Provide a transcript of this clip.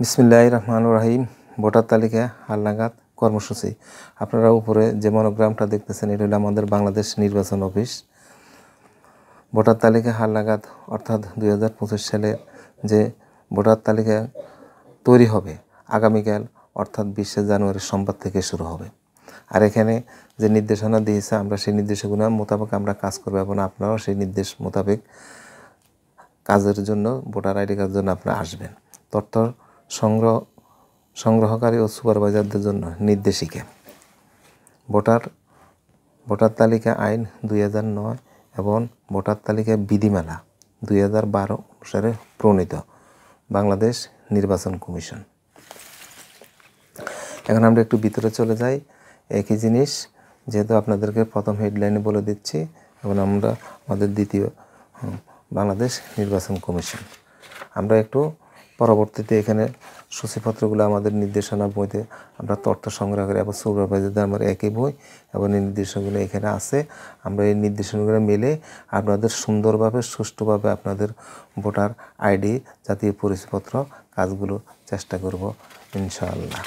বিসমিল্লাহির রহমানির রহিম। ভোটার তালিকা হালনাগাদ কর্মসূচি। আপনারা উপরে যে মনোগ্রামটা দেখতেছেন এটা হলো আমাদের বাংলাদেশ নির্বাচন অফিস। ভোটার তালিকা হালনাগাদ অর্থাৎ 2025 সালে যে ভোটার তালিকা তৈরি হবে আগামীকাল অর্থাৎ 20শে জানুয়ারি সোমবার থেকে শুরু হবে। আর এখানে যে নির্দেশনা দিয়েছে আমরা সেই নির্দেশনা মোতাবেক আমরা কাজ করব এবং আপনারাও সেই নির্দেশ মোতাবেক কাজের জন্য ভোটার আইডি কার্ডের জন্য আপনারা আসবেন। তথ্য সংগ্রহকারী ও সুপারভাইজারদের জন্য নির্দেশিকা। ভোটার তালিকা আইন 2009 এবং ভোটার তালিকা বিধিমালা 2012 অনুসারে প্রণীত বাংলাদেশ নির্বাচন কমিশন। এখন আমরা একটু ভিতরে চলে যাই। একই জিনিস যেহেতু আপনাদেরকে প্রথম হেডলাইনে বলে দিচ্ছি এবং আমরা আমাদের দ্বিতীয় বাংলাদেশ নির্বাচন কমিশন। আমরা একটু পরবর্তীতে এখানে সূচিপত্রগুলো আমাদের নির্দেশনা বইতে আমরা তথ্য সংগ্রহ করি এবং সুপারভাইজারদের আমার একই বই এবং এই নির্দেশনাগুলো এখানে আছে। আমরা এই নির্দেশনাগুলো মেলে আপনাদের সুন্দরভাবে সুষ্ঠুভাবে আপনাদের ভোটার আইডি জাতীয় পরিচয়পত্র কাজগুলো চেষ্টা করব ইনশাআল্লাহ।